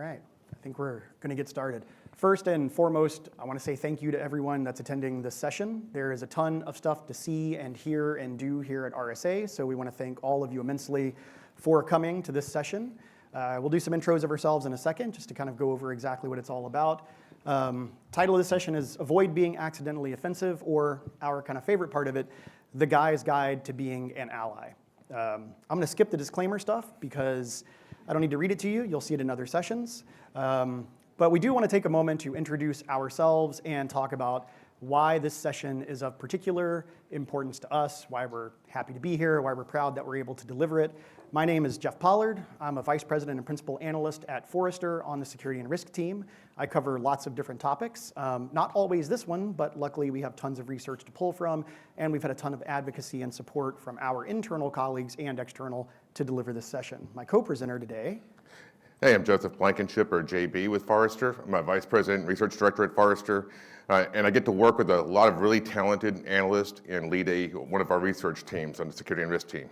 right, I think we're going to get started. First and foremost, I want to say thank you to everyone that's attending this session. There is a ton of stuff to see and hear and do here at RSA, so we want to thank all of you immensely for coming to this session. We'll do some intros of ourselves in a second, just to kind of go over exactly what it's all about. Title of this session is Avoid Being Accidentally Offensive, or our kind of favorite part of it, The Guy's Guide to Being an Ally. I'm going to skip the disclaimer stuff because I don't need to read it to you. You'll see it in other sessions. But we do want to take a moment to introduce ourselves and talk about why this session is of particular importance to us, why we're happy to be here, why we're proud that we're able to deliver it. My name is Jeff Pollard. I'm a vice president and principal analyst at Forrester on the security and risk team. I cover lots of different topics, not always this one, but luckily we have tons of research to pull from, and we've had a ton of advocacy and support from our internal colleagues and external to deliver this session. My co-presenter today. Hey, I'm Joseph Blankenship, or JB, with Forrester. I'm a vice president and research director at Forrester, and I get to work with a lot of really talented analysts and lead one of our research teams on the security and risk team.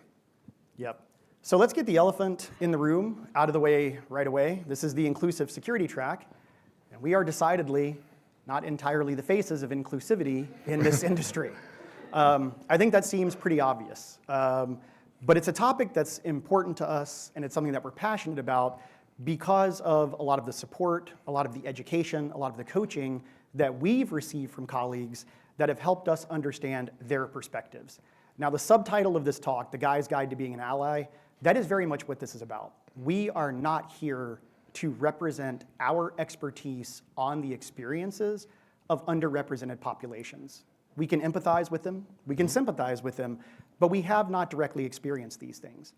Yep. So let's get the elephant in the room out of the way right away. This is the inclusive security track, and we are decidedly not entirely the faces of inclusivity in this industry. I think that seems pretty obvious, but it's a topic that's important to us, and it's something that we're passionate about because of a lot of the support, a lot of the education, a lot of the coaching that we've received from colleagues that have helped us understand their perspectives. Now, the subtitle of this talk, The Guy's Guide to Being an Ally, that is very much what this is about. We are not here to represent our expertise on the experiences of underrepresented populations. We can empathize with them, we can sympathize with them, but we have not directly experienced these things.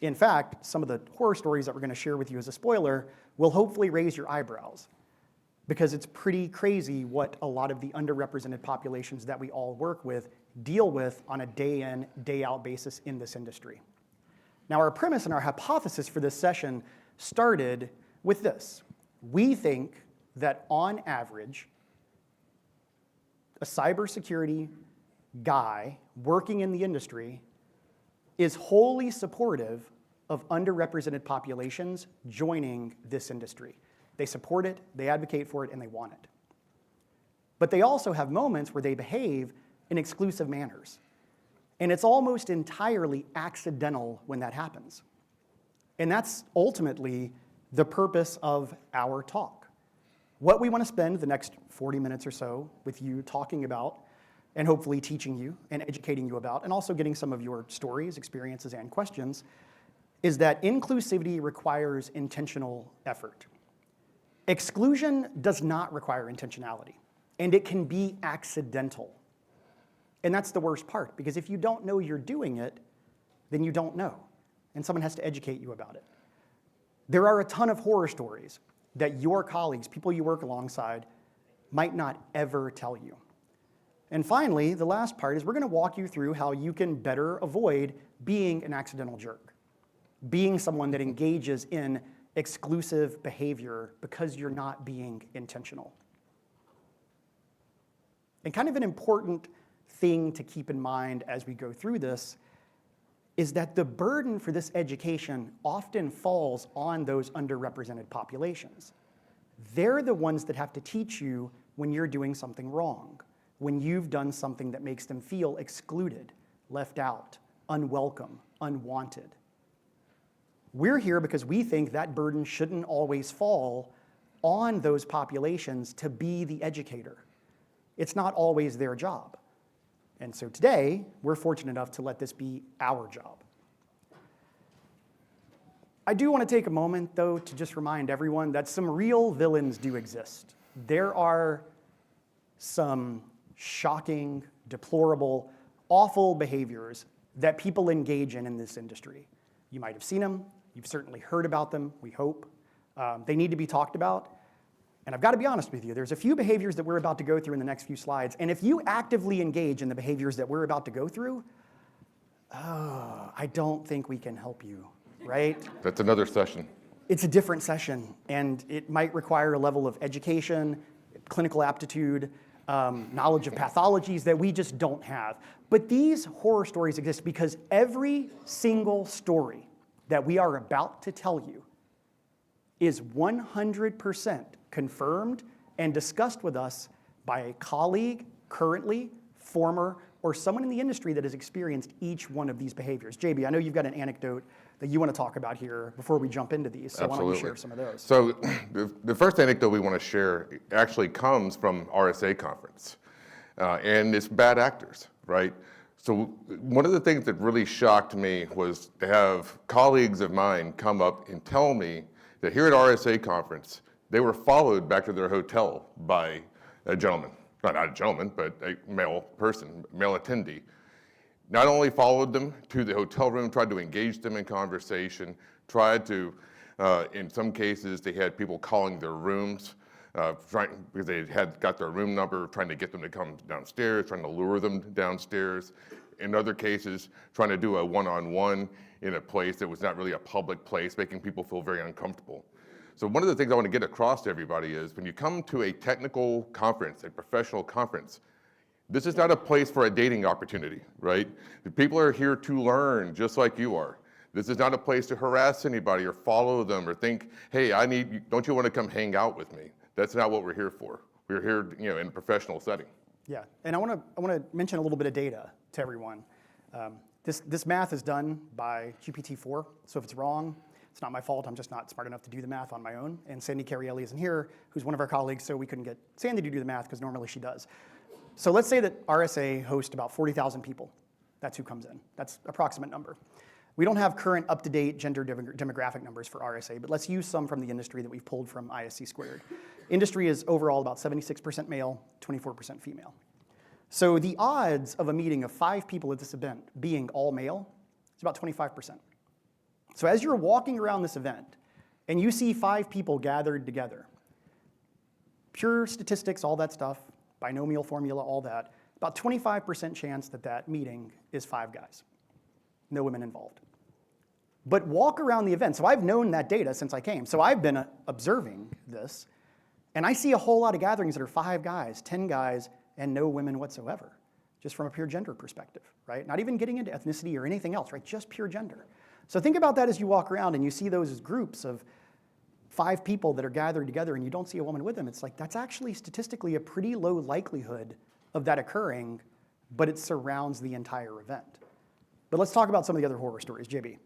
In fact, some of the horror stories that we're going to share with you as a spoiler will hopefully raise your eyebrows, because it's pretty crazy what a lot of the underrepresented populations that we all work with deal with on a day in, day out basis in this industry. Now, our premise and our hypothesis for this session started with this. We think that on average, a cybersecurity guy working in the industry is wholly supportive of underrepresented populations joining this industry. They support it, they advocate for it, and they want it. But they also have moments where they behave in exclusive manners. And it's almost entirely accidental when that happens. And that's ultimately the purpose of our talk. What we want to spend the next 40 minutes or so with you talking about, and hopefully teaching you and educating you about, and also getting some of your stories, experiences, and questions, is that inclusivity requires intentional effort. Exclusion does not require intentionality, and it can be accidental. And that's the worst part, because if you don't know you're doing it, then you don't know, and someone has to educate you about it. There are a ton of horror stories that your colleagues, people you work alongside, might not ever tell you. And finally, the last part is we're going to walk you through how you can better avoid being an accidental jerk, being someone that engages in exclusive behavior because you're not being intentional. And kind of an important thing to keep in mind as we go through this is that the burden for this education often falls on those underrepresented populations. They're the ones that have to teach you when you're doing something wrong, when you've done something that makes them feel excluded, left out, unwelcome, unwanted. We're here because we think that burden shouldn't always fall on those populations to be the educator. It's not always their job. And so today, we're fortunate enough to let this be our job. I do want to take a moment, though, to just remind everyone that some real villains do exist. There are some shocking, deplorable, awful behaviors that people engage in this industry. You might have seen them. You've certainly heard about them, we hope. They need to be talked about. And I've got to be honest with you, there's a few behaviors that we're about to go through in the next few slides. And if you actively engage in the behaviors that we're about to go through, I don't think we can help you, right? That's another session. It's a different session, and it might require a level of education, clinical aptitude, knowledge of pathologies that we just don't have. But these horror stories exist because every single story that we are about to tell you is 100% confirmed and discussed with us by a colleague, currently, former, or someone in the industry that has experienced each one of these behaviors. JB, I know you've got an anecdote that you want to talk about here before we jump into these, so Absolutely. why don't you share some of those? So the first anecdote we want to share actually comes from RSA conference, and it's bad actors, right? So one of the things that really shocked me was to have colleagues of mine come up and tell me that here at RSA conference, they were followed back to their hotel by a gentleman, not a gentleman, but a male person, male attendee. Not only followed them to the hotel room, tried to engage them in conversation, tried to, in some cases, they had people calling their rooms, because they had got their room number, trying to get them to come downstairs, trying to lure them downstairs. In other cases, trying to do a one-on-one in a place that was not really a public place, making people feel very uncomfortable. So one of the things I want to get across to everybody is when you come to a technical conference, a professional conference, this is not a place for a dating opportunity, right? The people are here to learn just like you are. This is not a place to harass anybody or follow them or think, hey, don't you want to come hang out with me? That's not what we're here for. We're here, in a professional setting. Yeah, and I want to mention a little bit of data to everyone. This math is done by GPT-4, so if it's wrong, it's not my fault. I'm just not smart enough to do the math on my own. And Sandy Carielli isn't here, who's one of our colleagues, so we couldn't get Sandy to do the math because normally she does. So let's say that RSA hosts about 40,000 people. That's who comes in. That's approximate number. We don't have current up-to-date gender demographic numbers for RSA, but let's use some from the industry that we've pulled from ISC Squared. Industry is overall about 76% male, 24% female. So the odds of a meeting of 5 people at this event being all male is about 25%. So as you're walking around this event and you see 5 people gathered together, pure statistics, all that stuff, binomial formula, all that, about 25% chance that that meeting is 5 guys. No women involved. But walk around the event. So I've known that data since I came. So I've been observing this, and I see a whole lot of gatherings that are 5 guys, 10 guys, and no women whatsoever, just from a pure gender perspective, right? Not even getting into ethnicity or anything else, right? Just pure gender. So think about that as you walk around and you see those groups of 5 people that are gathered together and you don't see a woman with them. It's like, that's actually statistically a pretty low likelihood of that occurring, but it surrounds the entire event. But let's talk about some of the other horror stories. JB.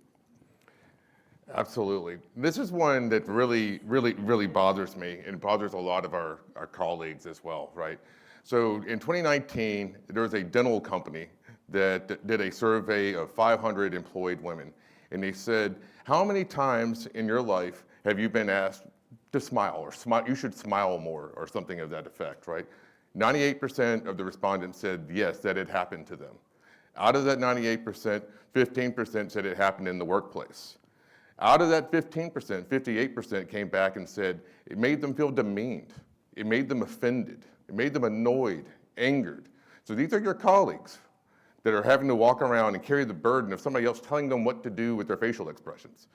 Absolutely. This is one that really, really, really bothers me and bothers a lot of our colleagues as well, right? So in 2019, there was a dental company that did a survey of 500 employed women. And they said, how many times in your life have you been asked to smile or you should smile more or something of that effect, right? 98% of the respondents said yes, that it happened to them. Out of that 98%, 15% said it happened in the workplace. Out of that 15%, 58% came back and said it made them feel demeaned. It made them offended. It made them annoyed, angered. So these are your colleagues that are having to walk around and carry the burden of somebody else telling them what to do with their facial expressions.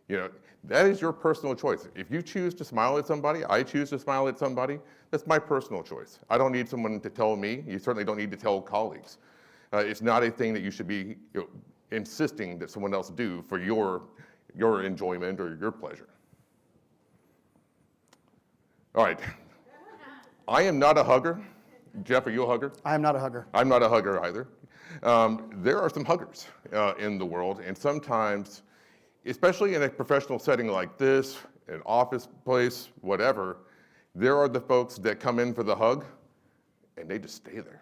That is your personal choice. If you choose to smile at somebody, I choose to smile at somebody, that's my personal choice. I don't need someone to tell me. You certainly don't need to tell colleagues. It's not a thing that you should be insisting that someone else do for your enjoyment or your pleasure. All right. I am not a hugger. Jeff, are you a hugger? I am not a hugger. I'm not a hugger either. There are some huggers in the world, and sometimes, especially in a professional setting like this, an office place, whatever, there are the folks that come in for the hug, and they just stay there.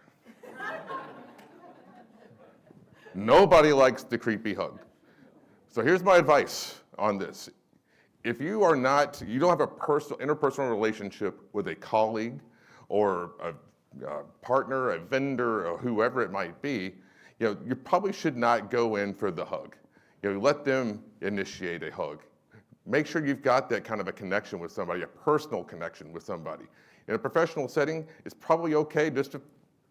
Nobody likes the creepy hug. So here's my advice on this. If you don't have a interpersonal relationship with a colleague or a partner, a vendor, or whoever it might be, you probably should not go in for the hug. Let them initiate a hug. Make sure you've got that kind of a connection with somebody, a personal connection with somebody. In a professional setting, it's probably okay just to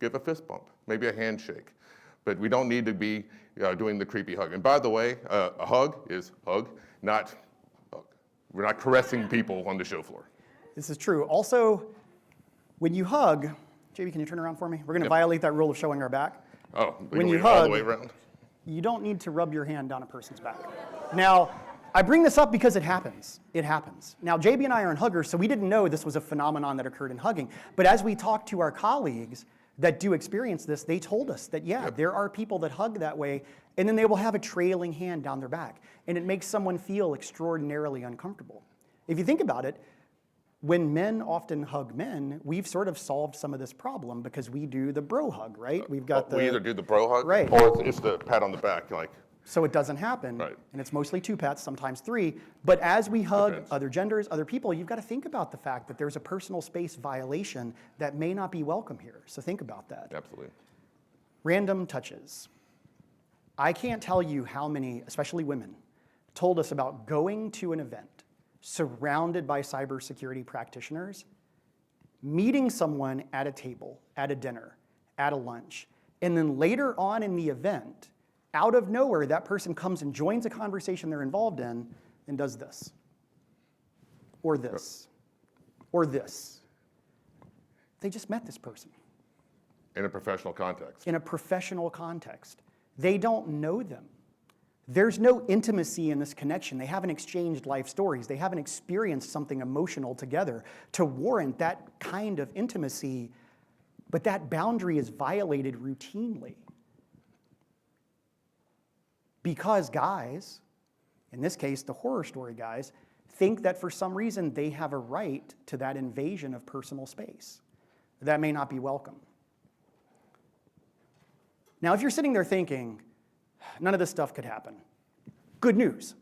give a fist bump, maybe a handshake. But we don't need to be doing the creepy hug. And by the way, a hug is hug, not hug. We're not caressing people on the show floor. This is true. Also, when you hug, JB, can you turn around for me? We're going to violate that rule of showing our back. Oh, when you all hug, the way around? You don't need to rub your hand down a person's back. Now, I bring this up because it happens. It happens. Now, JB and I aren't huggers, so we didn't know this was a phenomenon that occurred in hugging. But as we talked to our colleagues that do experience this, they told us that, yeah, there are people that hug that way, and then they will have a trailing hand down their back. And it makes someone feel extraordinarily uncomfortable. If you think about it, when men often hug men, we've sort of solved some of this problem because we do the bro hug, right? We've got we either do the bro hug, right, or it's the pat on the back, like. So it doesn't happen, right. And it's mostly 2 pats, sometimes 3. But as we hug Depends. other genders, other people, you've got to think about the fact that there's a personal space violation that may not be welcome here. So think about that. Absolutely. Random touches. I can't tell you how many, especially women, told us about going to an event surrounded by cybersecurity practitioners, meeting someone at a table, at a dinner, at a lunch, and then later on in the event, out of nowhere, that person comes and joins a conversation they're involved in and does this, or this, or this. They just met this person. In a professional context. In a professional context. They don't know them. There's no intimacy in this connection. They haven't exchanged life stories. They haven't experienced something emotional together to warrant that kind of intimacy, but that boundary is violated routinely. Because guys, in this case the horror story guys, think that for some reason they have a right to that invasion of personal space. That may not be welcome. Now, if you're sitting there thinking, none of this stuff could happen, good news.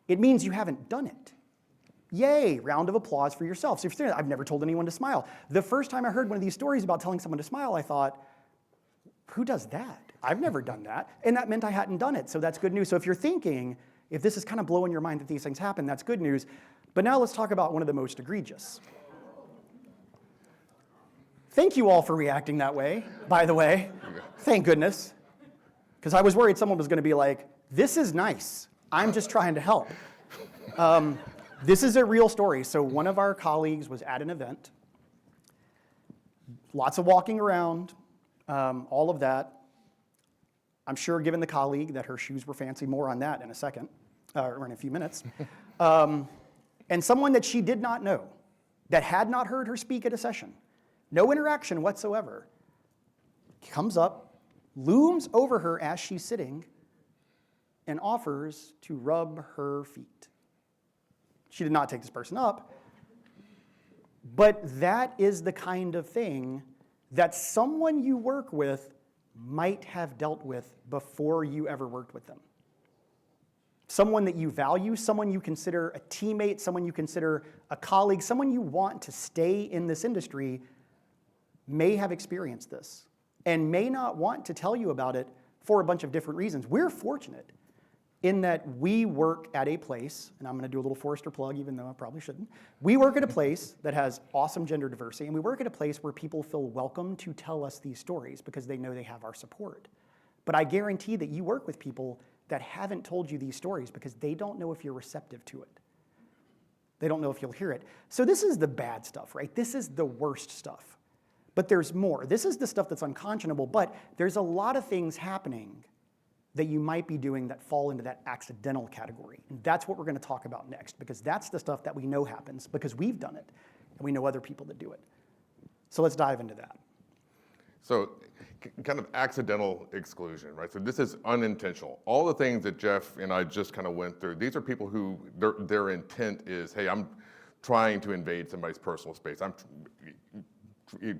It means you haven't done it. Yay, round of applause for yourself. So if you're sitting there, I've never told anyone to smile. The first time I heard one of these stories about telling someone to smile, I thought, who does that? I've never done that. And that meant I hadn't done it, so that's good news. So if you're thinking, if this is kind of blowing your mind that these things happen, that's good news. But now let's talk about one of the most egregious. Thank you all for reacting that way, by the way. Thank goodness. Because I was worried someone was going to be like, this is nice. I'm just trying to help. This is a real story. So one of our colleagues was at an event. Lots of walking around, all of that. I'm sure, given the colleague, that her shoes were fancy. More on that in a second, or in a few minutes. And someone that she did not know, that had not heard her speak at a session, no interaction whatsoever, comes up, looms over her as she's sitting, and offers to rub her feet. She did not take this person up, but that is the kind of thing that someone you work with might have dealt with before you ever worked with them. Someone that you value, someone you consider a teammate, someone you consider a colleague, someone you want to stay in this industry may have experienced this and may not want to tell you about it for a bunch of different reasons. We're fortunate in that we work at a place, and I'm going to do a little Forrester plug even though I probably shouldn't. We work at a place that has awesome gender diversity, and we work at a place where people feel welcome to tell us these stories because they know they have our support. But I guarantee that you work with people that haven't told you these stories because they don't know if you're receptive to it. They don't know if you'll hear it. So this is the bad stuff, right? This is the worst stuff. But there's more. This is the stuff that's unconscionable, but there's a lot of things happening that you might be doing that fall into that accidental category. And that's what we're going to talk about next, because that's the stuff that we know happens because we've done it, and we know other people that do it. So let's dive into that. So kind of accidental exclusion, right? So this is unintentional. All the things that Jeff and I just kind of went through, these are people who their intent is, hey, I'm trying to invade somebody's personal space. I'm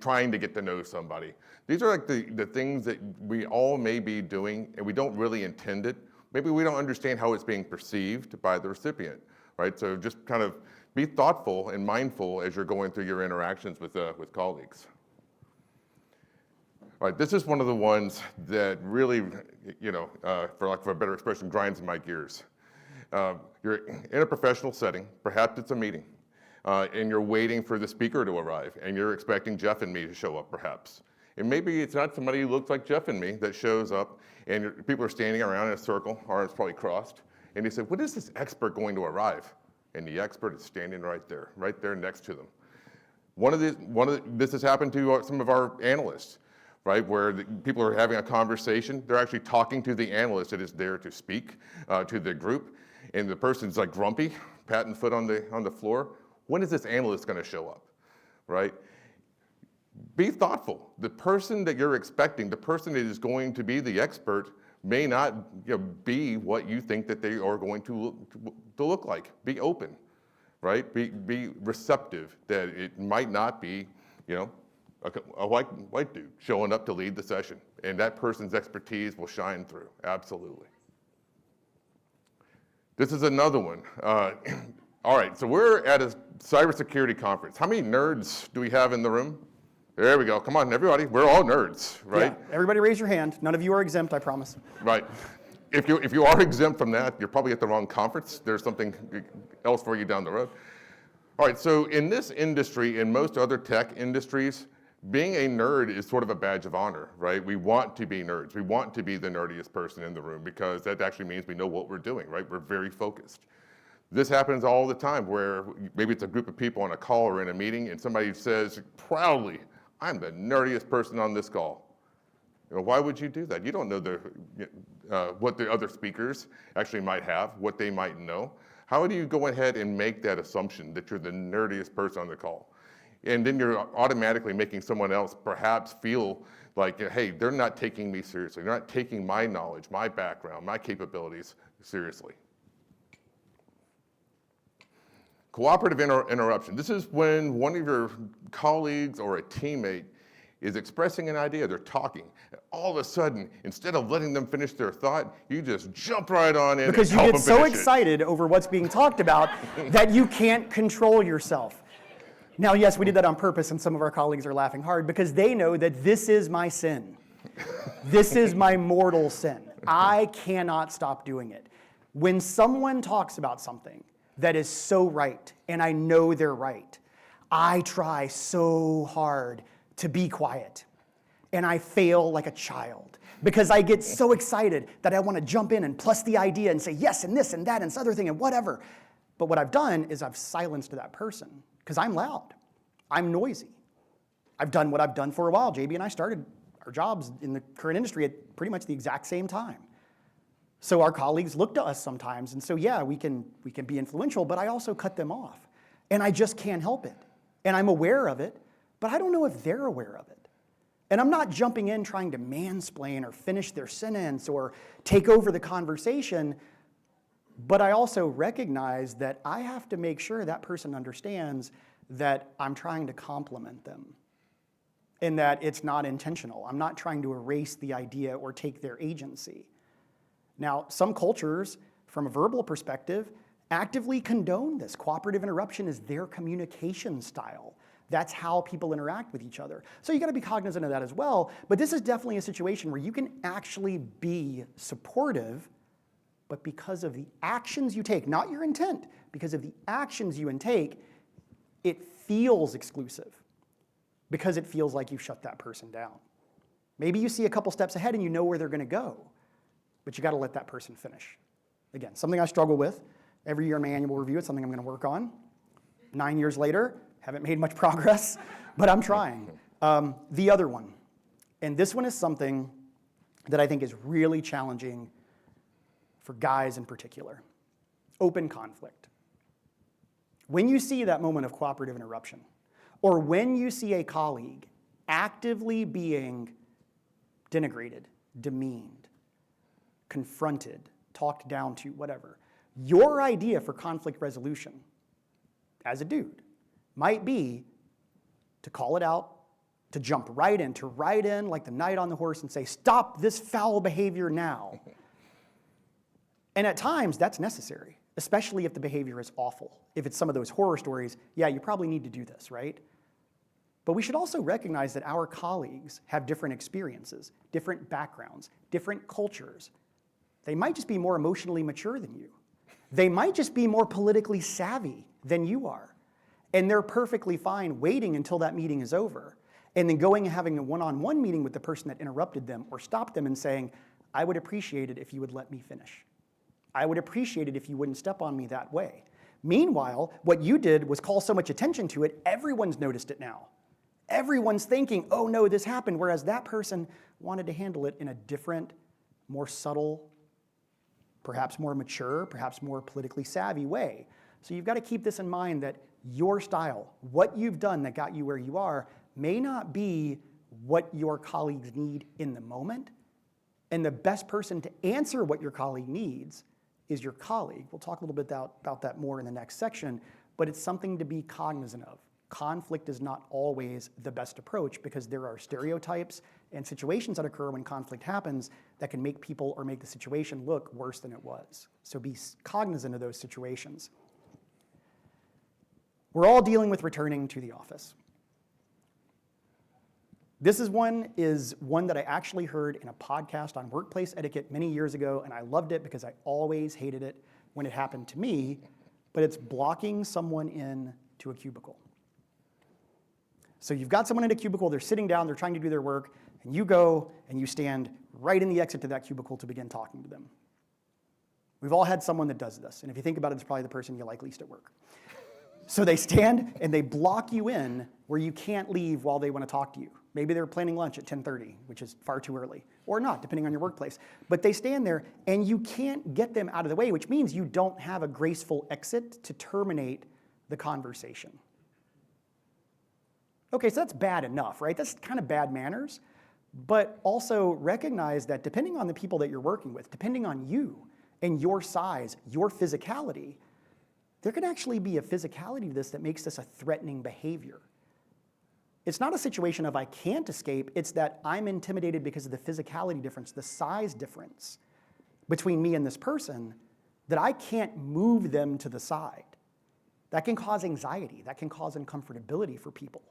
trying to get to know somebody. These are like the things that we all may be doing and we don't really intend it. Maybe we don't understand how it's being perceived by the recipient, right? So just kind of be thoughtful and mindful as you're going through your interactions with colleagues. All right, this is one of the ones that really, for lack of a better expression, grinds my gears. You're in a professional setting, perhaps it's a meeting, and you're waiting for the speaker to arrive, and you're expecting Jeff and me to show up, perhaps. And maybe it's not somebody who looks like Jeff and me that shows up, and people are standing around in a circle, arms probably crossed, and they say, when is this expert going to arrive? And the expert is standing right there next to them. This has happened to some of our analysts, right, where people are having a conversation. They're actually talking to the analyst that is there to speak to the group. and the person's like grumpy, patting foot on the floor, when is this analyst going to show up, right? Be thoughtful. The person that you're expecting, the person that is going to be the expert, may not be what you think that they are going to look like. Be open, right? Be receptive that it might not be, a white dude showing up to lead the session, and that person's expertise will shine through. Absolutely. This is another one. All right, so we're at a cybersecurity conference. How many nerds do we have in the room? There we go. Come on, everybody. We're all nerds, right? Yeah, everybody raise your hand. None of you are exempt, I promise. Right. If you are exempt from that, you're probably at the wrong conference. There's something else for you down the road. All right, so in this industry, in most other tech industries, being a nerd is sort of a badge of honor, right? We want to be nerds. We want to be the nerdiest person in the room because that actually means we know what we're doing, right? We're very focused. This happens all the time where maybe it's a group of people on a call or in a meeting and somebody says proudly, I'm the nerdiest person on this call. Why would you do that? You don't know what the other speakers actually might have, what they might know. How do you go ahead and make that assumption that you're the nerdiest person on the call? And then you're automatically making someone else perhaps feel like, hey, they're not taking me seriously. They're not taking my knowledge, my background, my capabilities seriously. Cooperative interruption. This is when one of your colleagues or a teammate is expressing an idea, they're talking. All of a sudden, instead of letting them finish their thought, you just jump right on in because and you help get them so finish it. excited over what's being talked about that you can't control yourself. Now, yes, we did that on purpose, and some of our colleagues are laughing hard because they know that this is my sin. This is my mortal sin. I cannot stop doing it. When someone talks about something that is so right, and I know they're right, I try so hard to be quiet, and I fail like a child because I get so excited that I want to jump in and plus the idea and say yes and this and that and this other thing and whatever. But what I've done is I've silenced that person because I'm loud. I'm noisy. I've done what I've done for a while. JB and I started our jobs in the current industry at pretty much the exact same time. So our colleagues look to us sometimes, and so yeah, we can be influential, but I also cut them off. And I just can't help it. And I'm aware of it, but I don't know if they're aware of it. And I'm not jumping in trying to mansplain or finish their sentence or take over the conversation, but I also recognize that I have to make sure that person understands that I'm trying to compliment them and that it's not intentional. I'm not trying to erase the idea or take their agency. Now, some cultures, from a verbal perspective, actively condone this. Cooperative interruption is their communication style. That's how people interact with each other. So you gotta be cognizant of that as well, but this is definitely a situation where you can actually be supportive, but because of the actions you take, not your intent, because of the actions you take, it feels exclusive because it feels like you've shut that person down. Maybe you see a couple steps ahead and you know where they're gonna go, but you gotta let that person finish. Again, something I struggle with. Every year in my annual review, it's something I'm gonna work on. 9 years later, haven't made much progress, but I'm trying. The other one, and this one is something that I think is really challenging for guys in particular, open conflict. When you see that moment of cooperative interruption, or when you see a colleague actively being denigrated, demeaned, confronted, talked down to, whatever, your idea for conflict resolution as a dude might be to call it out, to jump right in, to ride in like the knight on the horse and say, stop this foul behavior now. And at times, that's necessary, especially if the behavior is awful. If it's some of those horror stories, yeah, you probably need to do this, right? But we should also recognize that our colleagues have different experiences, different backgrounds, different cultures. They might just be more emotionally mature than you. They might just be more politically savvy than you are. And they're perfectly fine waiting until that meeting is over and then going and having a one-on-one meeting with the person that interrupted them or stopped them and saying, I would appreciate it if you would let me finish. I would appreciate it if you wouldn't step on me that way. Meanwhile, what you did was call so much attention to it, everyone's noticed it now. Everyone's thinking, oh no, this happened, whereas that person wanted to handle it in a different, more subtle, perhaps more mature, perhaps more politically savvy way. So you've got to keep this in mind that your style, what you've done that got you where you are, may not be what your colleagues need in the moment. And the best person to answer what your colleague needs is your colleague. We'll talk a little bit about that more in the next section, but it's something to be cognizant of. Conflict is not always the best approach because there are stereotypes and situations that occur when conflict happens that can make people or make the situation look worse than it was. So be cognizant of those situations. We're all dealing with returning to the office. This is one that I actually heard in a podcast on workplace etiquette many years ago, and I loved it because I always hated it when it happened to me, but it's blocking someone in to a cubicle. So you've got someone in a cubicle, they're sitting down, they're trying to do their work, and you go and you stand right in the exit to that cubicle to begin talking to them. We've all had someone that does this, and if you think about it, it's probably the person you like least at work. So they stand and they block you in where you can't leave while they want to talk to you. Maybe they're planning lunch at 10:30, which is far too early, or not, depending on your workplace. But they stand there and you can't get them out of the way, which means you don't have a graceful exit to terminate the conversation. Okay, so that's bad enough, right? That's kind of bad manners. But also recognize that depending on the people that you're working with, depending on you and your size, your physicality, there can actually be a physicality to this that makes this a threatening behavior. It's not a situation of I can't escape, it's that I'm intimidated because of the physicality difference, the size difference between me and this person, that I can't move them to the side. That can cause anxiety, that can cause uncomfortability for people.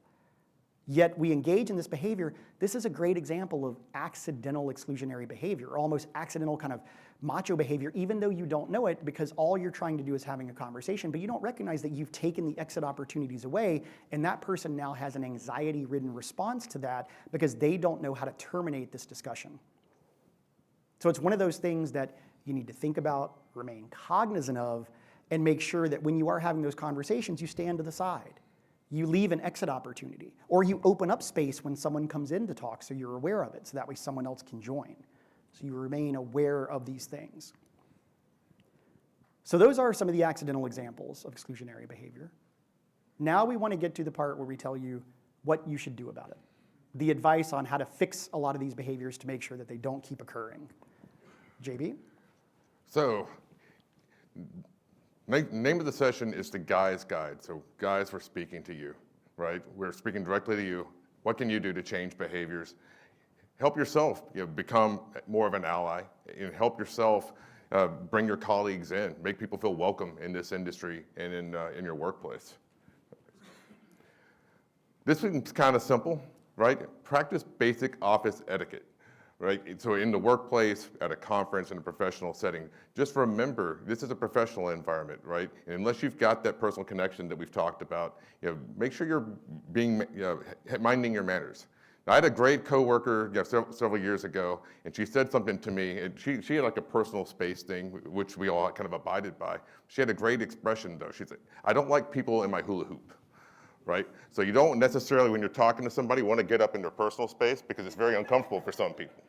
Yet we engage in this behavior. This is a great example of accidental exclusionary behavior, or almost accidental kind of macho behavior, even though you don't know it, because all you're trying to do is having a conversation, but you don't recognize that you've taken the exit opportunities away, and that person now has an anxiety-ridden response to that because they don't know how to terminate this discussion. So it's one of those things that you need to think about, remain cognizant of, and make sure that when you are having those conversations, you stand to the side. You leave an exit opportunity, or you open up space when someone comes in to talk so you're aware of it, so that way someone else can join. So you remain aware of these things. So those are some of the accidental examples of exclusionary behavior. Now we want to get to the part where we tell you what you should do about it. The advice on how to fix a lot of these behaviors to make sure that they don't keep occurring. JB? So, name of the session is the Guy's Guide. So guys, we're speaking to you, right? We're speaking directly to you. What can you do to change behaviors? Help yourself become more of an ally, and help yourself bring your colleagues in, make people feel welcome in this industry and in your workplace. This one's kind of simple, right? Practice basic office etiquette. Right? So in the workplace, at a conference, in a professional setting, just remember, this is a professional environment, right? And unless you've got that personal connection that we've talked about, make sure you're minding your manners. Now, I had a great coworker several years ago, and she said something to me, and she had like a personal space thing, which we all kind of abided by. She had a great expression, though. She said, "I don't like people in my hula hoop." Right? So you don't necessarily, when you're talking to somebody, want to get up in their personal space because it's very uncomfortable for some people.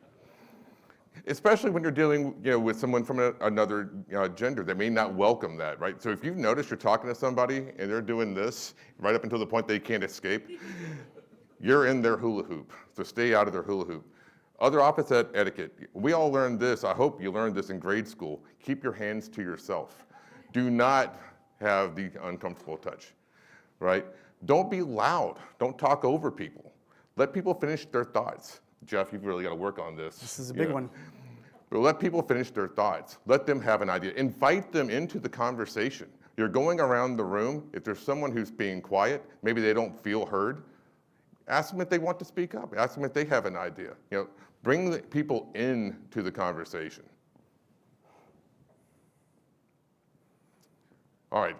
Especially when you're dealing with someone from another gender. They may not welcome that, right? So if you've noticed you're talking to somebody and they're doing this right up until the point they can't escape, you're in their hula hoop. So stay out of their hula hoop. Other office etiquette. We all learned this. I hope you learned this in grade school. Keep your hands to yourself. Do not have the uncomfortable touch, right? Don't be loud. Don't talk over people. Let people finish their thoughts. Jeff, you've really got to work on this. This is a big one. But let people finish their thoughts. Let them have an idea. Invite them into the conversation. You're going around the room. If there's someone who's being quiet, maybe they don't feel heard, ask them if they want to speak up. Ask them if they have an idea. Bring the people into the conversation. All right.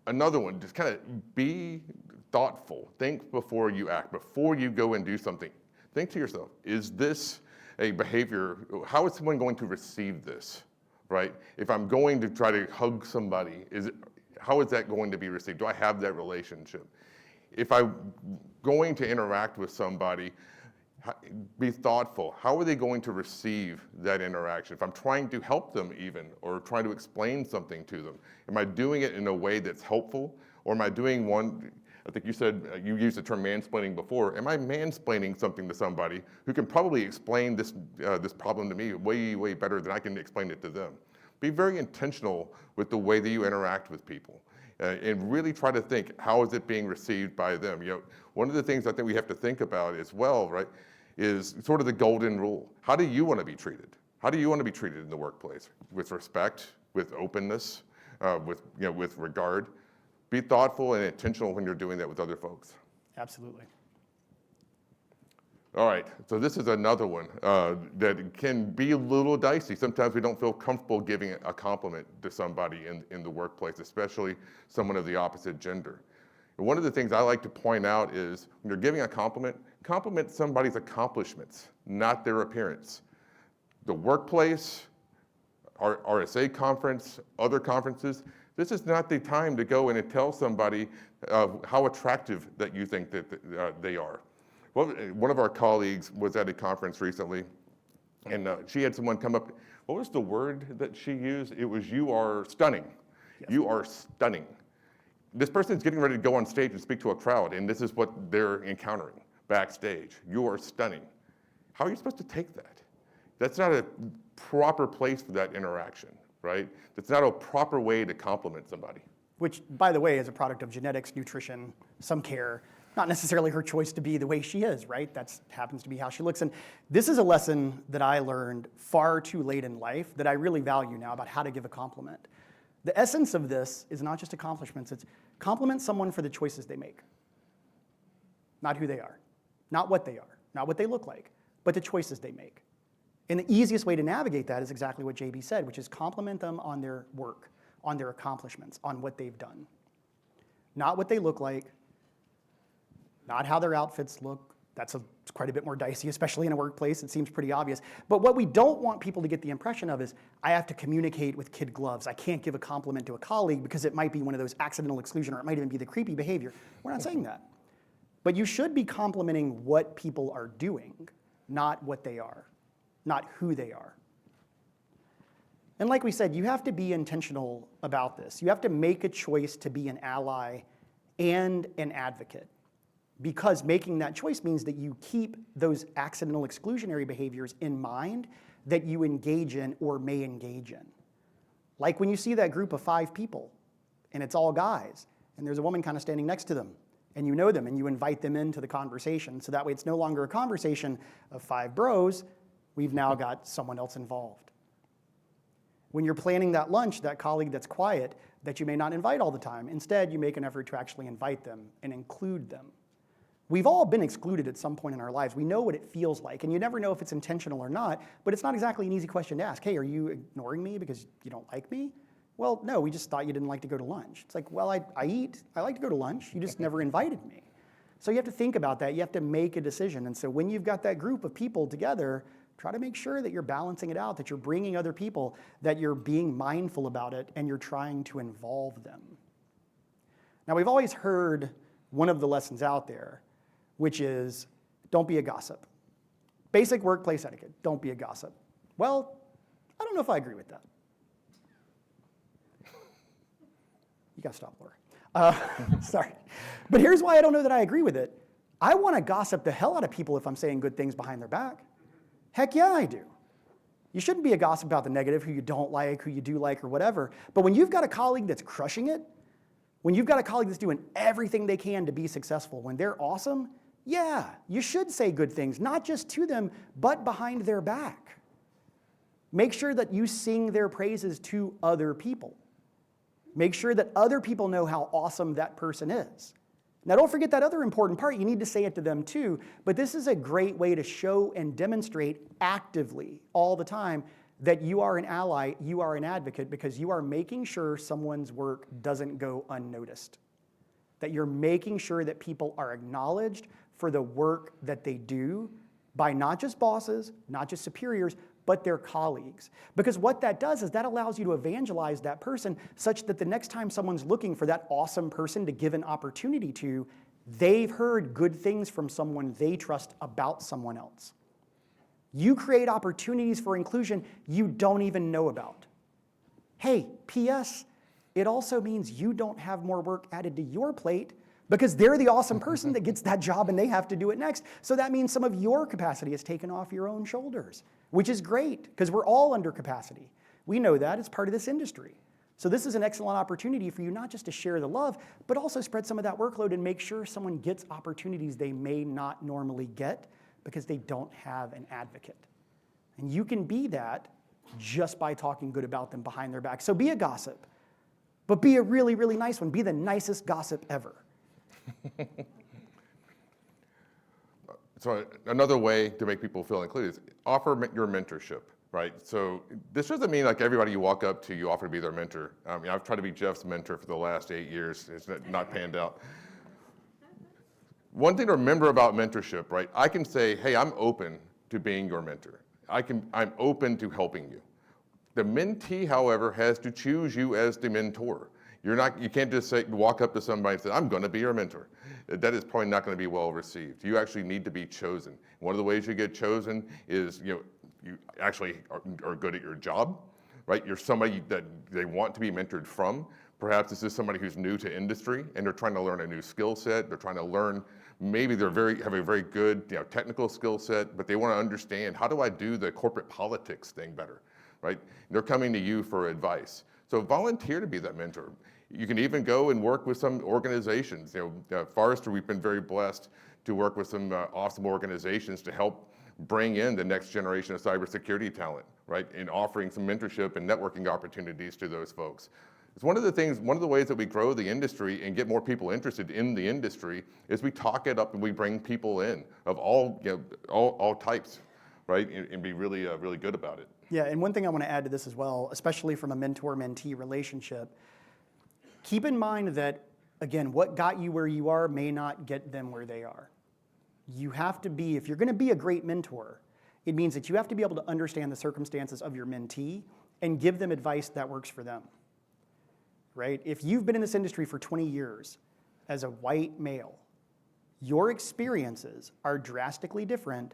Another one, just kind of be thoughtful. Think before you act. Before you go and do something, think to yourself, is this a behavior, how is someone going to receive this, right? If I'm going to try to hug somebody, how is that going to be received? Do I have that relationship? If I'm going to interact with somebody, Be thoughtful. How are they going to receive that interaction? If I'm trying to help them even, or trying to explain something to them, am I doing it in a way that's helpful? Or am I doing one, I think you said, you used the term mansplaining before, am I mansplaining something to somebody who can probably explain this problem to me way, way better than I can explain it to them? Be very intentional with the way that you interact with people. And really try to think, how is it being received by them? One of the things I think we have to think about as well, right, is sort of the golden rule. How do you want to be treated? How do you want to be treated in the workplace? With respect, with openness, with regard. Be thoughtful and intentional when you're doing that with other folks. Absolutely. All right, so this is another one that can be a little dicey. Sometimes we don't feel comfortable giving a compliment to somebody in the workplace, especially someone of the opposite gender. And one of the things I like to point out is when you're giving a compliment somebody's accomplishments, not their appearance. The workplace, our RSA conference, other conferences, this is not the time to go in and tell somebody how attractive that you think that they are. Well, one of our colleagues was at a conference recently, and she had someone come up. What was the word that she used? It was, "You are stunning." Yes. You are stunning. This person's getting ready to go on stage and speak to a crowd, and this is what they're encountering backstage. You are stunning. How are you supposed to take that? That's not a proper place for that interaction, right? That's not a proper way to compliment somebody. Which, by the way, is a product of genetics, nutrition, some care. Not necessarily her choice to be the way she is, right? That happens to be how she looks. And this is a lesson that I learned far too late in life that I really value now about how to give a compliment. The essence of this is not just accomplishments, it's compliment someone for the choices they make. Not who they are, not what they are, not what they look like, but the choices they make. And the easiest way to navigate that is exactly what JB said, which is compliment them on their work, on their accomplishments, on what they've done. Not what they look like, not how their outfits look. That's quite a bit more dicey, especially in a workplace. It seems pretty obvious. But what we don't want people to get the impression of is, I have to communicate with kid gloves. I can't give a compliment to a colleague because it might be one of those accidental exclusion, or it might even be the creepy behavior. We're not saying that. But you should be complimenting what people are doing, not what they are, not who they are. And like we said, you have to be intentional about this. You have to make a choice to be an ally and an advocate. Because making that choice means that you keep those accidental exclusionary behaviors in mind that you engage in or may engage in. Like when you see that group of 5 people, and it's all guys, and there's a woman kind of standing next to them, and you know them, and you invite them into the conversation, so that way it's no longer a conversation of 5 bros, we've now got someone else involved. When you're planning that lunch, that colleague that's quiet, that you may not invite all the time, instead you make an effort to actually invite them and include them. We've all been excluded at some point in our lives. We know what it feels like, and you never know if it's intentional or not, but it's not exactly an easy question to ask. Hey, are you ignoring me because you don't like me? Well, no, we just thought you didn't like to go to lunch. It's like, well, I eat. I like to go to lunch. You just never invited me. So you have to think about that. You have to make a decision. And so when you've got that group of people together, try to make sure that you're balancing it out, that you're bringing other people, that you're being mindful about it, and you're trying to involve them. Now, we've always heard one of the lessons out there, which is, don't be a gossip. Basic workplace etiquette, don't be a gossip. Well, I don't know if I agree with that. You gotta stop, Laura. Sorry. But here's why I don't know that I agree with it. I wanna gossip the hell out of people if I'm saying good things behind their back. Heck yeah, I do. You shouldn't be a gossip about the negative, who you don't like, who you do like, or whatever. But when you've got a colleague that's crushing it, when you've got a colleague that's doing everything they can to be successful, when they're awesome, yeah, you should say good things, not just to them, but behind their back. Make sure that you sing their praises to other people. Make sure that other people know how awesome that person is. Now, don't forget that other important part. You need to say it to them too, but this is a great way to show and demonstrate actively all the time that you are an ally, you are an advocate, because you are making sure someone's work doesn't go unnoticed. That you're making sure that people are acknowledged for the work that they do by not just bosses, not just superiors, but their colleagues. Because what that does is that allows you to evangelize that person such that the next time someone's looking for that awesome person to give an opportunity to, They've heard good things from someone they trust about someone else. You create opportunities for inclusion you don't even know about. Hey, P.S., it also means you don't have more work added to your plate because they're the awesome person that gets that job and they have to do it next. So that means some of your capacity is taken off your own shoulders, which is great because we're all under capacity. We know that. It's part of this industry. So this is an excellent opportunity for you not just to share the love, but also spread some of that workload and make sure someone gets opportunities they may not normally get because they don't have an advocate. And you can be that just by talking good about them behind their back. So be a gossip, but be a really, really nice one. Be the nicest gossip ever. So another way to make people feel included is offer your mentorship, right? So this doesn't mean like everybody you walk up to, you offer to be their mentor. I've tried to be Jeff's mentor for the last 8 years. It's not panned out. One thing to remember about mentorship, right? I can say, hey, I'm open to being your mentor. I'm open to helping you. The mentee, however, has to choose you as the mentor. You can't just walk up to somebody and say, I'm going to be your mentor. That is probably not going to be well received. You actually need to be chosen. One of the ways you get chosen is, you actually are good at your job, right? You're somebody that they want to be mentored from. Perhaps this is somebody who's new to industry and they're trying to learn a new skill set. They're trying to learn, maybe they have a very good technical skill set, but they want to understand, how do I do the corporate politics thing better, right? They're coming to you for advice. So volunteer to be that mentor. You can even go and work with some organizations. Forrester, we've been very blessed to work with some awesome organizations to help bring in the next generation of cybersecurity talent, right? In offering some mentorship and networking opportunities to those folks. It's one of the ways that we grow the industry and get more people interested in the industry is we talk it up and we bring people in of all types, right? And be really, really good about it. Yeah, and one thing I want to add to this as well, especially from a mentor-mentee relationship, keep in mind that, again, what got you where you are may not get them where they are. You have to be, if you're going to be a great mentor, it means that you have to be able to understand the circumstances of your mentee and give them advice that works for them, right? If you've been in this industry for 20 years as a white male, your experiences are drastically different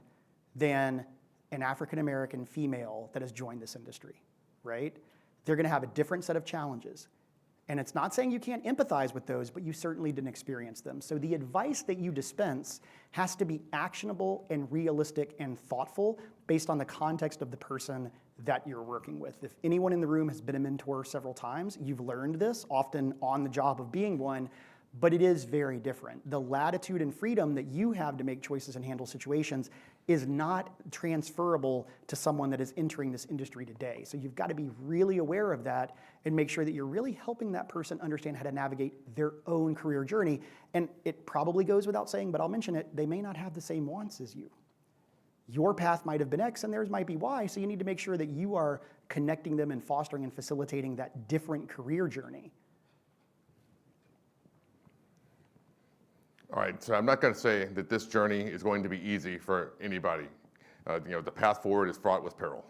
than an African-American female that has joined this industry, right? They're going to have a different set of challenges. And it's not saying you can't empathize with those, but you certainly didn't experience them. So the advice that you dispense has to be actionable and realistic and thoughtful based on the context of the person that you're working with. If anyone in the room has been a mentor several times, you've learned this, often on the job of being one, but it is very different. The latitude and freedom that you have to make choices and handle situations is not transferable to someone that is entering this industry today. So you've got to be really aware of that and make sure that you're really helping that person understand how to navigate their own career journey. And it probably goes without saying, but I'll mention it, they may not have the same wants as you. Your path might have been X and theirs might be Y, so you need to make sure that you are connecting them and fostering and facilitating that different career journey. All right, so I'm not going to say that this journey is going to be easy for anybody. The path forward is fraught with peril,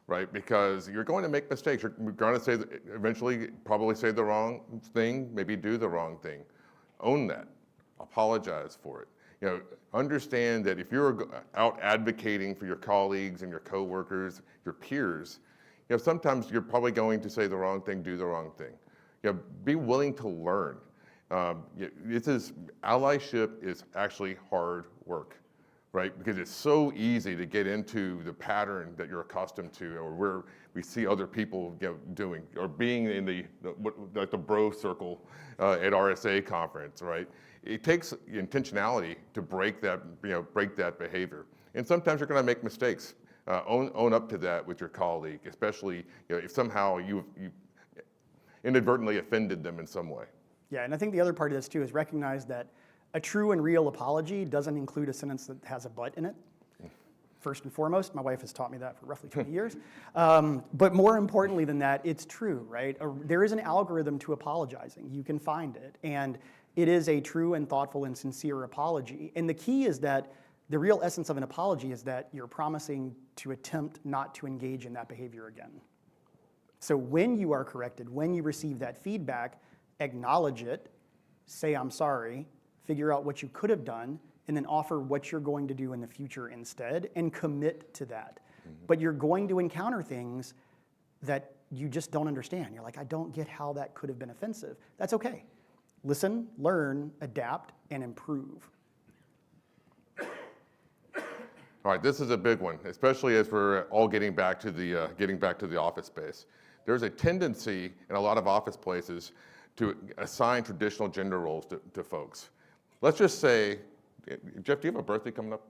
right? Because you're going to make mistakes. You're going to eventually probably say the wrong thing, maybe do the wrong thing. Own that. Apologize for it. Understand that if you're out advocating for your colleagues and your coworkers, your peers, sometimes you're probably going to say the wrong thing, do the wrong thing. Be willing to learn. Allyship is actually hard work, right? Because it's so easy to get into the pattern that you're accustomed to, or where we see other people doing, or being in the bro circle at RSA conference, right? It takes intentionality to break that behavior, and sometimes you're going to make mistakes. Own up to that with your colleague, especially if somehow you inadvertently offended them in some way. Yeah, and I think the other part of this too is recognize that a true and real apology doesn't include a sentence that has a but in it. First and foremost, my wife has taught me that for roughly 20 years. But more importantly than that, it's true, right? There is an algorithm to apologizing. You can find it. And it is a true and thoughtful and sincere apology. And the key is that the real essence of an apology is that you're promising to attempt not to engage in that behavior again. So when you are corrected, when you receive that feedback, acknowledge it, say I'm sorry, figure out what you could have done, and then offer what you're going to do in the future instead and commit to that. But you're going to encounter things that you just don't understand. You're like, I don't get how that could have been offensive. That's okay. Listen, learn, adapt, and improve. All right, this is a big one, especially as we're all getting back to the office space. There's a tendency in a lot of office places to assign traditional gender roles to folks. Let's just say, Jeff, do you have a birthday coming up?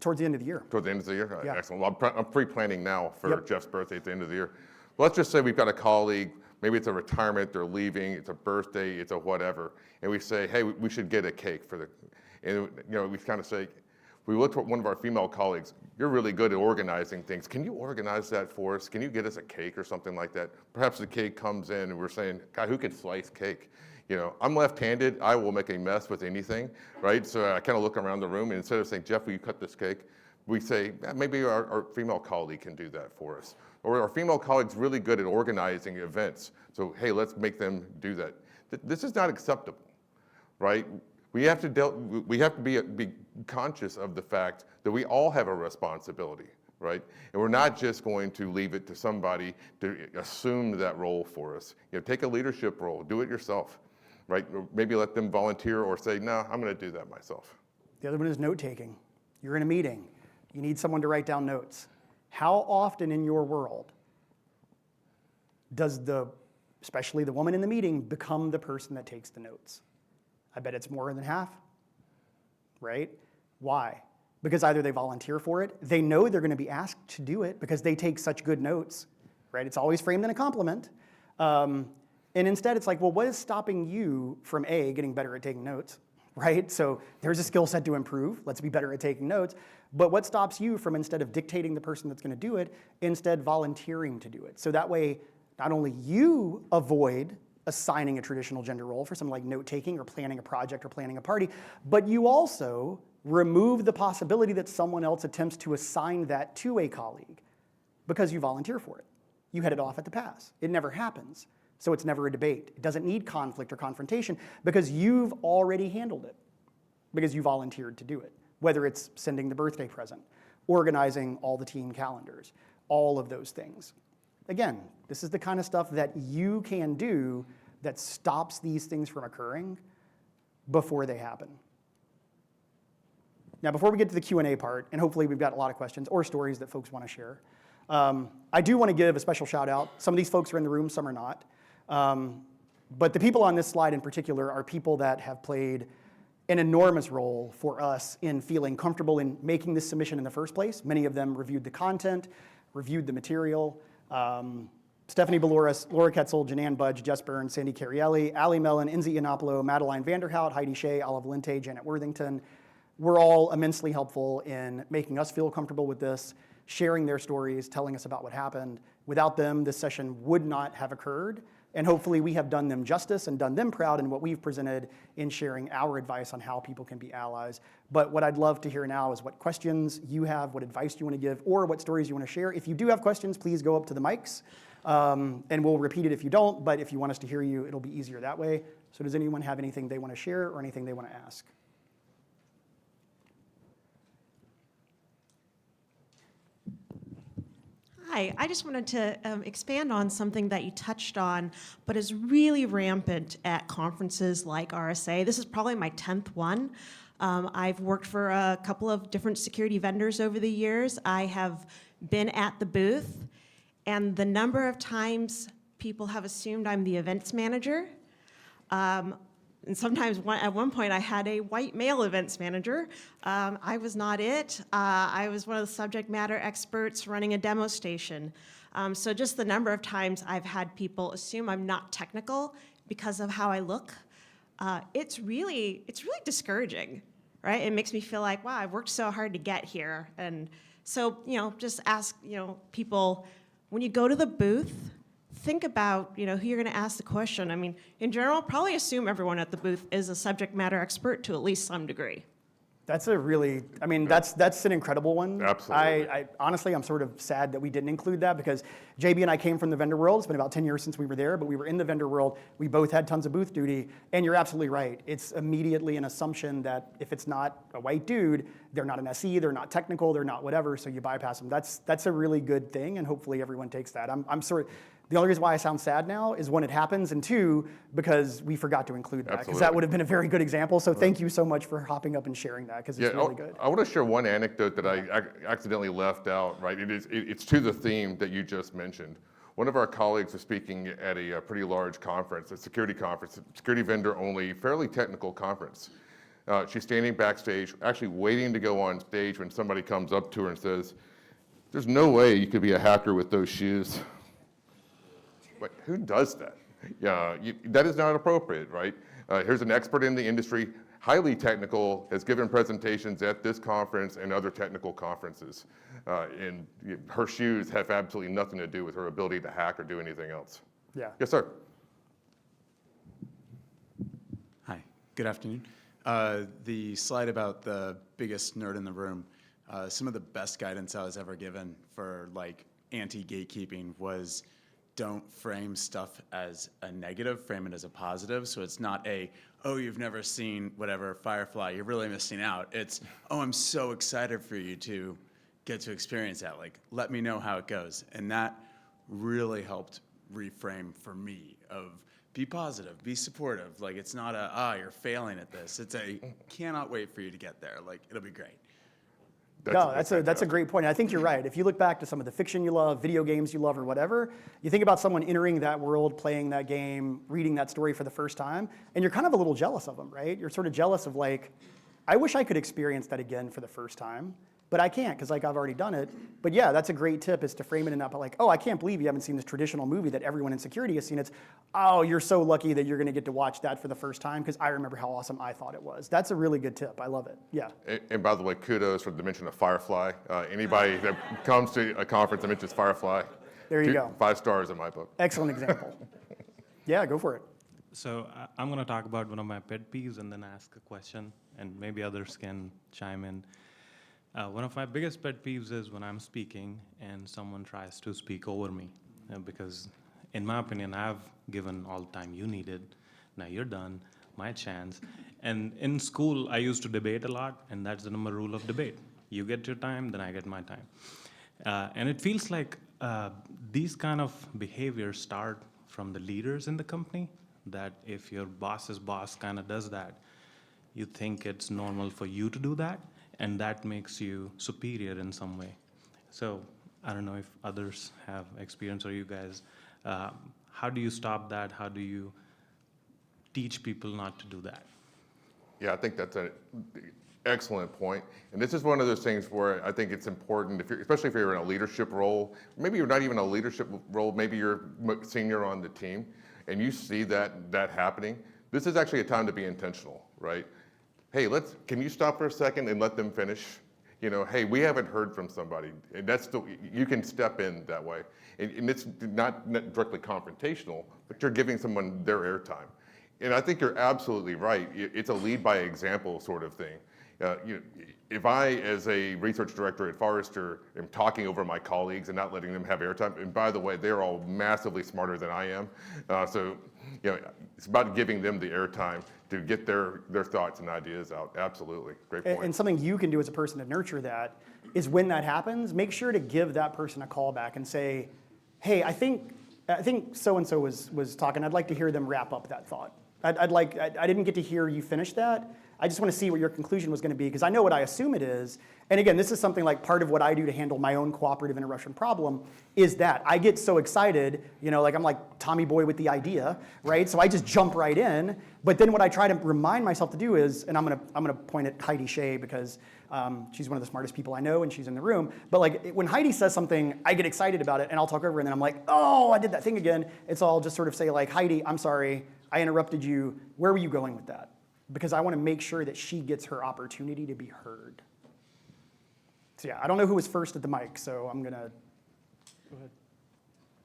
Towards the end of the year. Towards the end of the year? Yeah. Excellent. Well, I'm pre-planning now for Yep. Jeff's birthday at the end of the year. Let's just say we've got a colleague, maybe it's a retirement, they're leaving, it's a birthday, it's a whatever, and we say, hey, we should get a cake for the, and we kind of say, we look at one of our female colleagues, you're really good at organizing things. Can you organize that for us? Can you get us a cake or something like that? Perhaps the cake comes in and we're saying, God, who can slice cake? I'm left-handed, I will make a mess with anything, right? So I kind of look around the room and instead of saying, Jeff, will you cut this cake? We say, maybe our female colleague can do that for us. Or our female colleague's really good at organizing events. So, hey, let's make them do that. This is not acceptable, right? We have to be conscious of the fact that we all have a responsibility, right? And we're not just going to leave it to somebody to assume that role for us. Take a leadership role, do it yourself, right? Or maybe let them volunteer or say, no, I'm going to do that myself. The other one is note-taking. You're in a meeting. You need someone to write down notes. How often in your world does especially the woman in the meeting, become the person that takes the notes? I bet it's more than half, right? Why? Because either they volunteer for it, they know they're going to be asked to do it because they take such good notes, right? It's always framed in a compliment. And instead it's like, well, what is stopping you from A, getting better at taking notes, right? So there's a skill set to improve. Let's be better at taking notes. But what stops you from, instead of dictating the person that's going to do it, instead volunteering to do it? So that way, not only you avoid assigning a traditional gender role for something like note-taking or planning a project or planning a party, but you also remove the possibility that someone else attempts to assign that to a colleague because you volunteer for it. You head it off at the pass. It never happens. So it's never a debate. It doesn't need conflict or confrontation because you've already handled it, because you volunteered to do it, whether it's sending the birthday present, organizing all the team calendars, all of those things. Again, this is the kind of stuff that you can do that stops these things from occurring before they happen. Now, before we get to the Q&A part, and hopefully we've got a lot of questions or stories that folks want to share, I do want to give a special shout out. Some of these folks are in the room, some are not. But the people on this slide in particular are people that have played an enormous role for us in feeling comfortable in making this submission in the first place. Many of them reviewed the content, reviewed the material. Stephanie Baloris, Laura Ketzel, Janan Budge, Jess Burns, Sandy Carielli, Ali Mellon, Inzi Iannopoulos, Madeline Vanderhout, Heidi Shea, Olive Valente, Janet Worthington, were all immensely helpful in making us feel comfortable with this, sharing their stories, telling us about what happened. Without them, this session would not have occurred. And hopefully we have done them justice and done them proud in what we've presented in sharing our advice on how people can be allies. But what I'd love to hear now is what questions you have, what advice you want to give, or what stories you want to share. If you do have questions, please go up to the mics, and we'll repeat it if you don't. But if you want us to hear you, it'll be easier that way. So does anyone have anything they want to share or anything they want to ask? Hi, I just wanted to expand on something that you touched on, but is really rampant at conferences like RSA. This is probably my 10th one. I've worked for a couple of different security vendors over the years. I have been at the booth, and the number of times people have assumed I'm the events manager. And sometimes at one point I had a white male events manager. I was not it. I was one of the subject matter experts running a demo station. So just the number of times I've had people assume I'm not technical because of how I look, it's really discouraging, right? It makes me feel like, wow, I've worked so hard to get here. And so, just ask, people, when you go to the booth, think about, who you're going to ask the question. I mean, in general, probably assume everyone at the booth is a subject matter expert to at least some degree. That's a really, I mean, that's an incredible one. Absolutely. I honestly, I'm sort of sad that we didn't include that because JB and I came from the vendor world. It's been about 10 years since we were there, but we were in the vendor world. We both had tons of booth duty, and you're absolutely right. It's immediately an assumption that if it's not a white dude, they're not an SE, they're not technical, they're not whatever, so you bypass them. That's a really good thing, and hopefully everyone takes that. I'm sort of, the only reason why I sound sad now is one, it happens, and two, because we forgot to include that, because that Absolutely. would have been a very good example. So thank you so much for hopping up and sharing that, because it's really good. I want to share one anecdote that I accidentally left out, right? It's to the theme that you just mentioned. One of our colleagues was speaking at a pretty large conference, a security vendor only, fairly technical conference. She's standing backstage, actually waiting to go on stage when somebody comes up to her and says, "There's no way you could be a hacker with those shoes." But who does that? Yeah, that is not appropriate, right? Here's an expert in the industry, highly technical, has given presentations at this conference and other technical conferences. And her shoes have absolutely nothing to do with her ability to hack or do anything else. Yeah. Yes, sir. Hi, good afternoon. The slide about the biggest nerd in the room, some of the best guidance I was ever given for like anti-gatekeeping was don't frame stuff as a negative, frame it as a positive. So it's not oh, you've never seen whatever Firefly, you're really missing out. It's, oh, I'm so excited for you to get to experience that. Like, let me know how it goes. And that really helped reframe for me of be positive, be supportive. Like, it's not you're failing at this. It's cannot wait for you to get there. Like, it'll be great. That's a great point. I think you're right. If you look back to some of the fiction you love, video games you love, or whatever, you think about someone entering that world, playing that game, reading that story for the first time, and you're kind of a little jealous of them, right? You're sort of jealous of like, I wish I could experience that again for the first time, but I can't because like I've already done it. But yeah, that's a great tip is to frame it in that, but like, oh, I can't believe you haven't seen this traditional movie that everyone in security has seen. It's, oh, you're so lucky that you're going to get to watch that for the first time because I remember how awesome I thought it was. That's a really good tip. I love it. Yeah. And by the way, kudos for the mention of Firefly. Anybody that comes to a conference that mentions Firefly, There you go. 5 stars in my book. Excellent example. Yeah, go for it. So I'm going to talk about one of my pet peeves and then ask a question, and maybe others can chime in. One of my biggest pet peeves is when I'm speaking and someone tries to speak over me, because in my opinion, I've given all the time you needed. Now you're done, my chance. And in school, I used to debate a lot, and that's the number rule of debate. You get your time, then I get my time. And it feels like these kind of behaviors start from the leaders in the company, that if your boss's boss kind of does that, you think it's normal for you to do that, and that makes you superior in some way. So I don't know if others have experience or you guys, how do you stop that? How do you teach people not to do that? Yeah, I think that's an excellent point. And this is one of those things where I think it's important, especially if you're in a leadership role, maybe you're not even a leadership role, maybe you're senior on the team, and you see that happening. This is actually a time to be intentional, right? Hey, can you stop for a second and let them finish? You know, hey, we haven't heard from somebody. And you can step in that way. And it's not directly confrontational, but you're giving someone their airtime. And I think you're absolutely right. It's a lead by example sort of thing. If I, as a research director at Forrester, am talking over my colleagues and not letting them have airtime, and by the way, they're all massively smarter than I am. So, it's about giving them the airtime to get their thoughts and ideas out. Absolutely, great point. And something you can do as a person to nurture that is when that happens, make sure to give that person a call back and say, hey, I think so-and-so was talking. I'd like to hear them wrap up that thought. I didn't get to hear you finish that. I just want to see what your conclusion was going to be, because I know what I assume it is. And again, this is something like part of what I do to handle my own cooperative interruption problem is that I get so excited, like I'm like Tommy Boy with the idea, right? So I just jump right in. But then what I try to remind myself to do is, and I'm gonna point at Heidi Shea because she's one of the smartest people I know and she's in the room. But like when Heidi says something, I get excited about it and I'll talk over and then I'm like, oh, I did that thing again. It's all just sort of say like, Heidi, I'm sorry, I interrupted you. Where were you going with that? Because I want to make sure that she gets her opportunity to be heard. So yeah, I don't know who was first at the mic, so I'm gonna go ahead.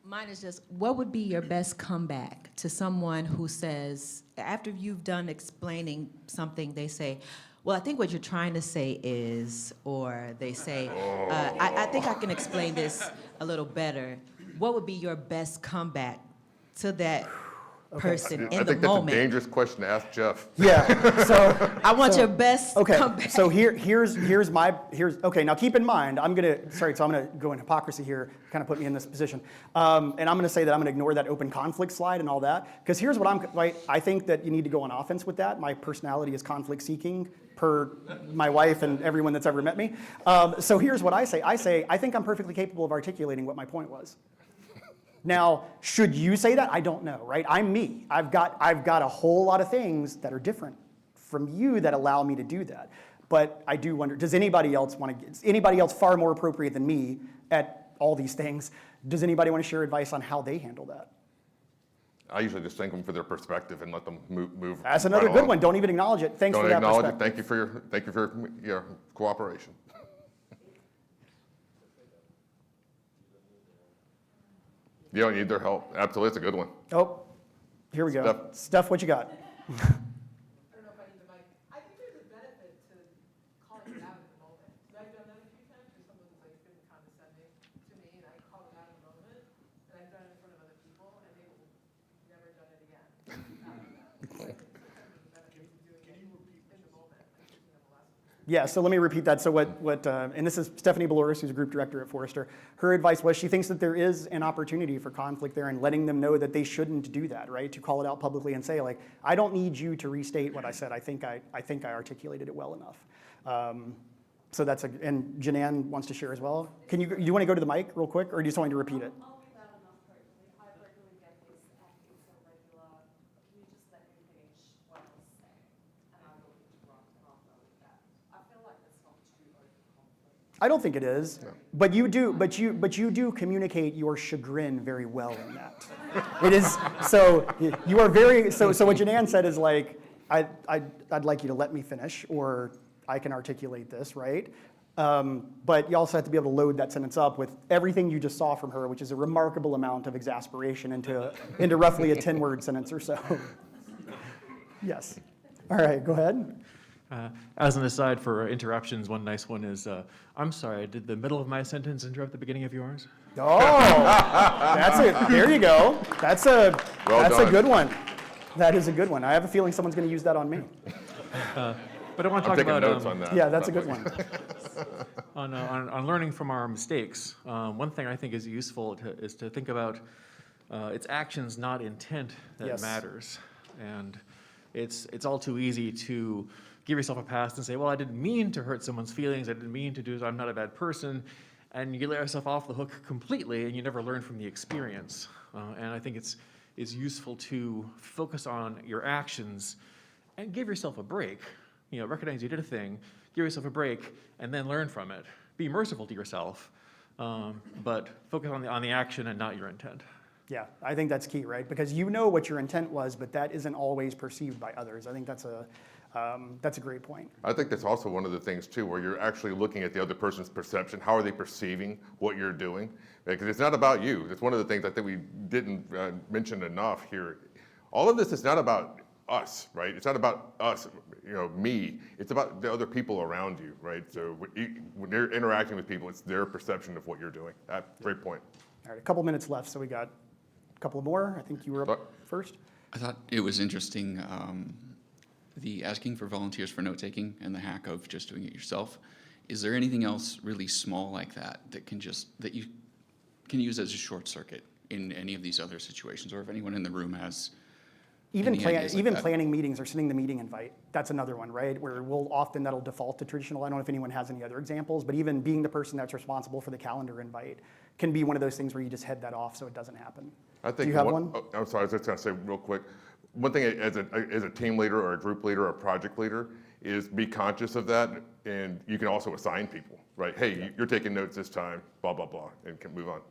Mine is just, what would be your best comeback to someone who says, after you've done explaining something, they say, well, I think what you're trying to say is, or they say, I think I can explain this a little better. What would be your best comeback to that person I in the think that's a moment? dangerous question to ask Jeff. Yeah, so, I want your best okay, comeback. so here's okay, now keep in mind, I'm gonna go in hypocrisy here, kind of put me in this position. And I'm gonna say that I'm gonna ignore that open conflict slide and all that, because here's what I think that you need to go on offense with that. My personality is conflict seeking, per my wife and everyone that's ever met me. So here's what I say. I think I'm perfectly capable of articulating what my point was. Now, should you say that? I don't know, right? I'm me. I've got a whole lot of things that are different from you that allow me to do that. But I do wonder, is anybody else far more appropriate than me at all these things? Does anybody want to share advice on how they handle that? I usually just thank them for their perspective and let them move. That's another right good along. one. Don't even acknowledge it. Thanks Don't for that acknowledge it. perspective. Thank you for your cooperation. You don't need their help. Absolutely, it's a good one. Oh, here we go. Steph. Steph, what you got? I don't know if I need the mic. I think there's a benefit to calling it out in the moment. 'Cause I've done that a few times where someone's like been condescending to me and I call them out in the moment. And I've done it in front of other people and they will never done it again. Yeah, so let me repeat that. So and this is Stephanie Baloris, who's a group director at Forrester. Her advice was she thinks that there is an opportunity for conflict there and letting them know that they shouldn't do that, right? To call it out publicly and say, like, I don't need you to restate what I said. I think I articulated it well enough. So and Janan wants to share as well. You want to go to the mic real quick, or do you just want me to repeat it? I'll be that enough personally. I regularly get this acting so regular. Can you just let me finish what I was saying? And I will interrupt and I'll go with that. I feel like that's not too open conflict. I don't think it is, but you do communicate your chagrin very well in that. It is so you are very so what Janan said is like I'd like you to let me finish, or I can articulate this, right? But you also have to be able to load that sentence up with everything you just saw from her, which is a remarkable amount of exasperation into roughly a 10-word sentence or so. Yes. All right, go ahead. As an aside for interruptions, one nice one is, I'm sorry, did the middle of my sentence interrupt the beginning of yours? Oh, that's it. There you go. That's a done. good one. That is a good one. I have a feeling someone's going to use that on me. But I want to I'm talk taking about notes on that. Yeah, that's a good one. on learning from our mistakes. One thing I think is useful is to think about it's actions, not intent, that Yes. matters. And it's all too easy to give yourself a pass and say, well, I didn't mean to hurt someone's feelings. I didn't mean to do this. I'm not a bad person. And you let yourself off the hook completely, and you never learn from the experience. And I think it's useful to focus on your actions and give yourself a break. You know, recognize you did a thing, give yourself a break, and then learn from it. Be merciful to yourself, but focus on the action and not your intent. Yeah, I think that's key, right? Because you know what your intent was, but that isn't always perceived by others. I think that's a great point. I think that's also one of the things too, where you're actually looking at the other person's perception. How are they perceiving what you're doing? Because it's not about you. It's one of the things I think we didn't mention enough here. All of this is not about us, right? It's not about us, me. It's about the other people around you, right? So when you're interacting with people, it's their perception of what you're doing. Great point. All right, a couple minutes left, so we got a couple more. I think you were up first. I thought it was interesting, the asking for volunteers for note-taking and the hack of just doing it yourself. Is there anything else really small like that that you can use as a short circuit in any of these other situations, or if anyone in the room has Even any ideas like that? planning meetings or sending the meeting invite, that's another one, right? Where that'll default to traditional. I don't know if anyone has any other examples, but even being the person that's responsible for the calendar invite can be one of those things where you just head that off so it doesn't happen. I think Do you have one? Oh, I'm sorry, I was just going to say real quick. One thing as a team leader or a group leader or a project leader is be conscious of that, and you can also assign people, right? Hey, you're taking notes this time, blah, blah, blah, and can move on.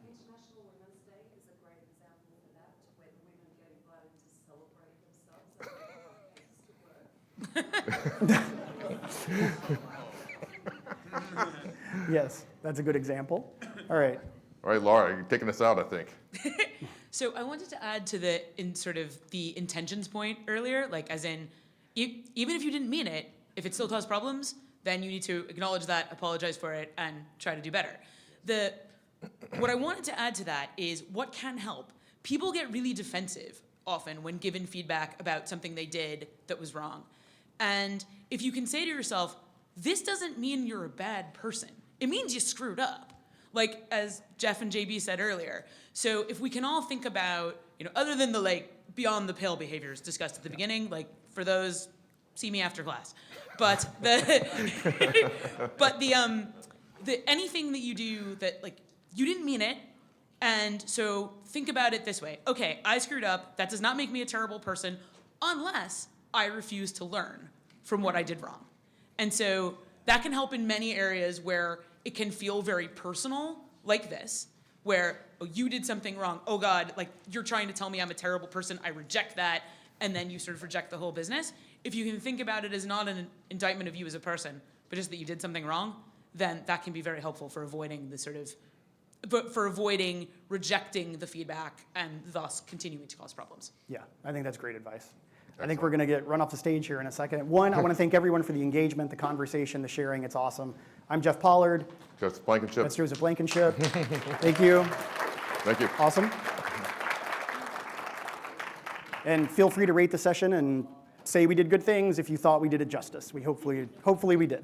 International Women's Day is a great example for that, where the women get invited to celebrate themselves. Yes, that's a good example. All right, All right, Laura, you're taking us out, I think. So I wanted to add to the intentions point earlier, like as in, even if you didn't mean it, if it still caused problems, then you need to acknowledge that, apologize for it, and try to do better. What I wanted to add to that is what can help. People get really defensive often when given feedback about something they did that was wrong. And if you can say to yourself, this doesn't mean you're a bad person. It means you screwed up. Like, as Jeff and JB said earlier. So if we can all think about, other than the beyond the pale behaviors discussed at the beginning, for those, see me after class. But anything that you do that you didn't mean it, and so think about it this way. Okay, I screwed up. That does not make me a terrible person unless I refuse to learn from what I did wrong. And so that can help in many areas where it can feel very personal, like this, where you did something wrong. Oh God, you're trying to tell me I'm a terrible person. I reject that. And then you sort of reject the whole business. If you can think about it as not an indictment of you as a person, but just that you did something wrong, then that can be very helpful for avoiding rejecting the feedback and thus continuing to cause problems. Yeah, I think that's great advice. I think we're going to get run off the stage here in a second. One, I want to thank everyone for the engagement, the conversation, the sharing. It's awesome. I'm Jeff Pollard. Joseph Blankenship. That's Joseph Blankenship. Thank you. Thank you. Awesome. And feel free to rate the session and say we did good things if you thought we did it justice. Hopefully we did.